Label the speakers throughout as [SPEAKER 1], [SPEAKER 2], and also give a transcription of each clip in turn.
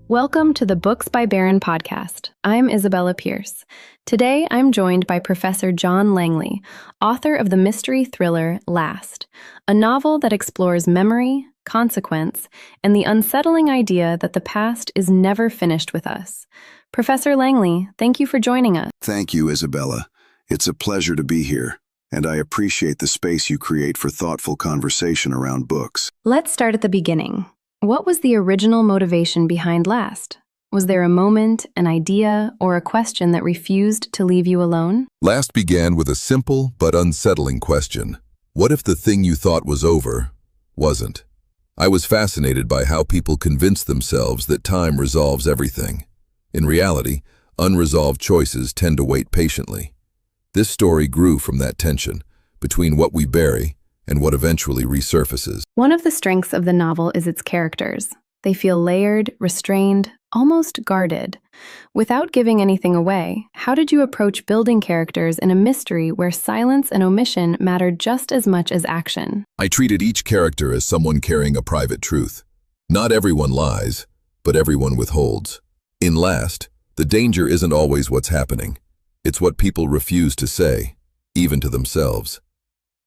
[SPEAKER 1] Welcome to the Books by Barron Podcast. I'm Isabella Pierce. Today, I'm joined by Professor John Langley, author of the mystery thriller Last, a novel that explores memory, consequence, and the unsettling idea that the past is never finished with us. Professor Langley, thank you for joining us.
[SPEAKER 2] Thank you, Isabella. It's a pleasure to be here, and I appreciate the space you create for thoughtful conversation around books.
[SPEAKER 1] Let's start at the beginning. What was the original motivation behind Last? Was there a moment, an idea, or a question that refused to leave you alone?
[SPEAKER 3] Last began with a simple but unsettling question. What if the thing you thought was over wasn't? I was fascinated by how people convince themselves that time resolves everything. In reality, unresolved choices tend to wait patiently. This story grew from that tension between what we bury and what eventually resurfaces.
[SPEAKER 1] One of the strengths of the novel is its characters. They feel layered, restrained, almost guarded. Without giving anything away, how did you approach building characters in a mystery where silence and omission mattered just as much as action?
[SPEAKER 3] I treated each character as someone carrying a private truth. Not everyone lies, but everyone withholds. In Last, the danger isn't always what's happening. It's what people refuse to say, even to themselves.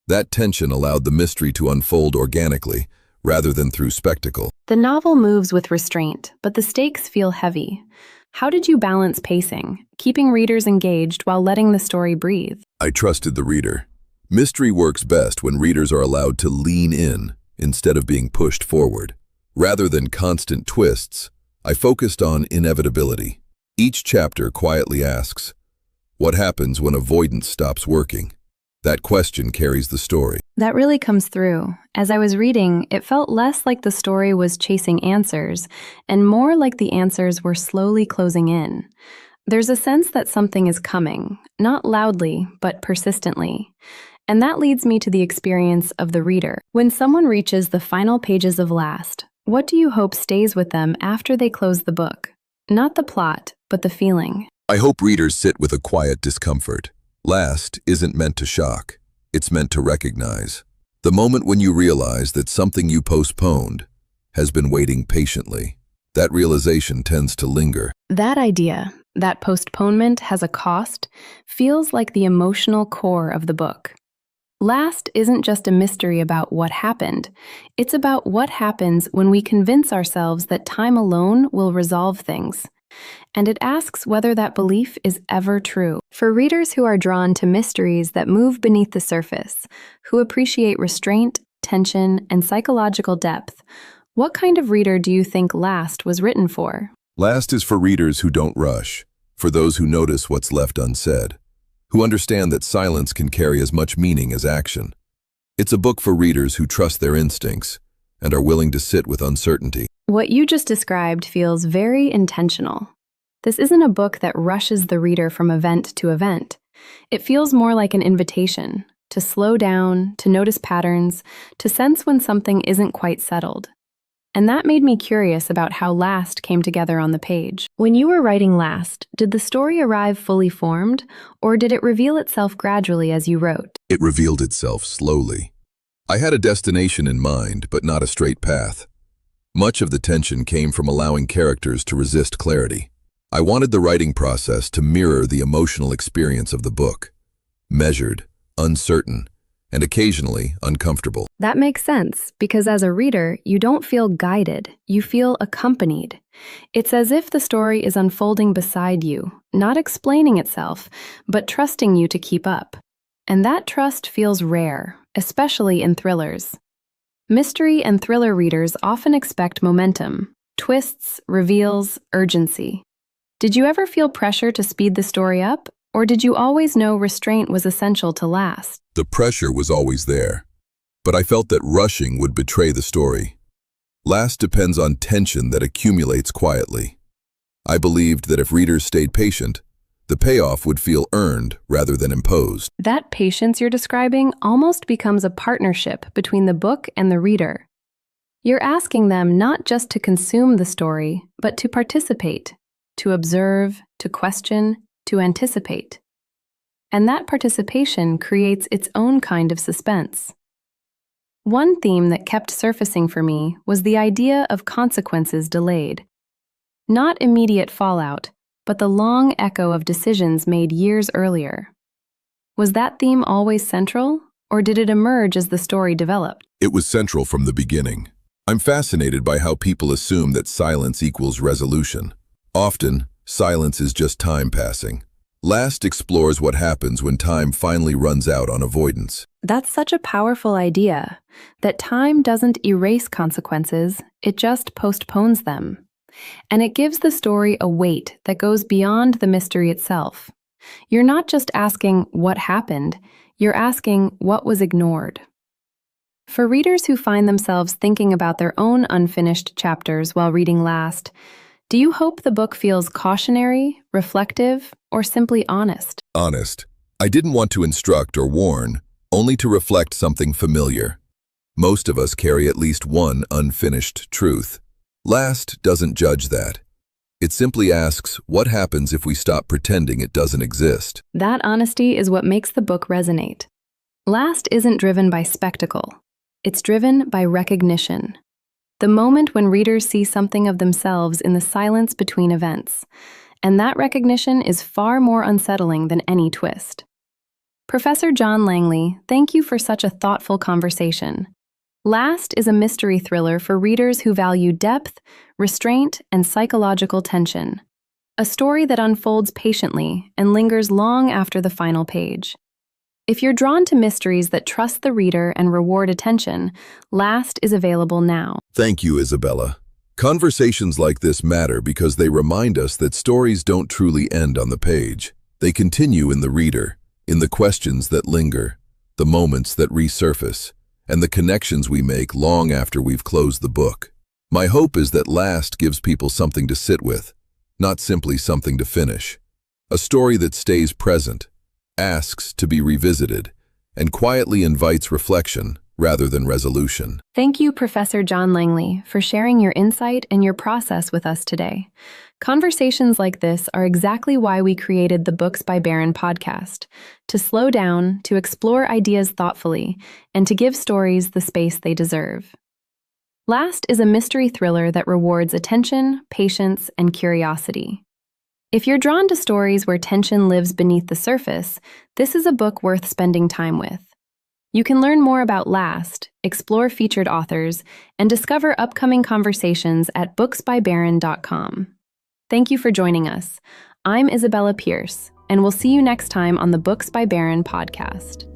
[SPEAKER 3] That tension allowed the mystery to unfold organically, rather than through spectacle.
[SPEAKER 1] The novel moves with restraint, but the stakes feel heavy. How did you balance pacing, keeping readers engaged while letting the story breathe?
[SPEAKER 3] I trusted the reader. Mystery works best when readers are allowed to lean in instead of being pushed forward. Rather than constant twists, I focused on inevitability. Each chapter quietly asks, what happens when avoidance stops working? That question carries the story.
[SPEAKER 1] That really comes through. As I was reading, it felt less like the story was chasing answers, and more like the answers were slowly closing in. There's a sense that something is coming, not loudly, but persistently. And that leads me to the experience of the reader. When someone reaches the final pages of Last, what do you hope stays with them after they close the book? Not the plot, but the feeling.
[SPEAKER 3] I hope readers sit with a quiet discomfort. Last isn't meant to shock. It's meant to recognize. The moment when you realize that something you postponed has been waiting patiently. That realization tends to linger.
[SPEAKER 1] That idea, that postponement has a cost, feels like the emotional core of the book. Last isn't just a mystery about what happened. It's about what happens when we convince ourselves that time alone will resolve things. And it asks whether that belief is ever true. For readers who are drawn to mysteries that move beneath the surface, who appreciate restraint, tension, and psychological depth, what kind of reader do you think Last was written for?
[SPEAKER 3] Last is for readers who don't rush, for those who notice what's left unsaid, who understand that silence can carry as much meaning as action. It's a book for readers who trust their instincts and are willing to sit with uncertainty.
[SPEAKER 1] What you just described feels very intentional. This isn't a book that rushes the reader from event to event. It feels more like an invitation to slow down, to notice patterns, to sense when something isn't quite settled. And that made me curious about how Last came together on the page. When you were writing Last, did the story arrive fully formed, or did it reveal itself gradually as you wrote?
[SPEAKER 3] It revealed itself slowly. I had a destination in mind, but not a straight path. Much of the tension came from allowing characters to resist clarity. I wanted the writing process to mirror the emotional experience of the book. Measured, uncertain, and occasionally uncomfortable.
[SPEAKER 1] That makes sense, because as a reader, you don't feel guided, you feel accompanied. It's as if the story is unfolding beside you, not explaining itself, but trusting you to keep up. And that trust feels rare, especially in thrillers. Mystery and thriller readers often expect momentum, twists, reveals, urgency. Did you ever feel pressure to speed the story up, or did you always know restraint was essential to Last?
[SPEAKER 3] The pressure was always there, but I felt that rushing would betray the story. Last depends on tension that accumulates quietly. I believed that if readers stayed patient, the payoff would feel earned rather than imposed.
[SPEAKER 1] That patience you're describing almost becomes a partnership between the book and the reader. You're asking them not just to consume the story, but to participate, to observe, to question, to anticipate. And that participation creates its own kind of suspense. One theme that kept surfacing for me was the idea of consequences delayed. Not immediate fallout, but the long echo of decisions made years earlier. Was that theme always central, or did it emerge as the story developed?
[SPEAKER 3] It was central from the beginning. I'm fascinated by how people assume that silence equals resolution. Often, silence is just time passing. Last explores what happens when time finally runs out on avoidance.
[SPEAKER 1] That's such a powerful idea, that time doesn't erase consequences, it just postpones them. And it gives the story a weight that goes beyond the mystery itself. You're not just asking what happened, you're asking what was ignored. For readers who find themselves thinking about their own unfinished chapters while reading Last, do you hope the book feels cautionary, reflective, or simply honest?
[SPEAKER 3] Honest. I didn't want to instruct or warn, only to reflect something familiar. Most of us carry at least one unfinished truth. Last doesn't judge that. It simply asks, what happens if we stop pretending it doesn't exist?
[SPEAKER 1] That honesty is what makes the book resonate. Last isn't driven by spectacle. It's driven by recognition. The moment when readers see something of themselves in the silence between events. And that recognition is far more unsettling than any twist. Professor John Langley, thank you for such a thoughtful conversation. Last is a mystery thriller for readers who value depth, restraint, and psychological tension. A story that unfolds patiently and lingers long after the final page. If you're drawn to mysteries that trust the reader and reward attention, Last is available now.
[SPEAKER 3] Thank you, Isabella. Conversations like this matter because they remind us that stories don't truly end on the page. They continue in the reader, in the questions that linger, the moments that resurface, and the connections we make long after we've closed the book. My hope is that Last gives people something to sit with, not simply something to finish. A story that stays present, asks to be revisited, and quietly invites reflection rather than resolution.
[SPEAKER 1] Thank you, Professor John Langley, for sharing your insight and your process with us today. Conversations like this are exactly why we created the Books by Barron podcast, to slow down, to explore ideas thoughtfully, and to give stories the space they deserve. Last is a mystery thriller that rewards attention, patience, and curiosity. If you're drawn to stories where tension lives beneath the surface, this is a book worth spending time with. You can learn more about Last, explore featured authors, and discover upcoming conversations at booksbybarron.com. Thank you for joining us. I'm Isabella Pierce, and we'll see you next time on the Books by Barron podcast.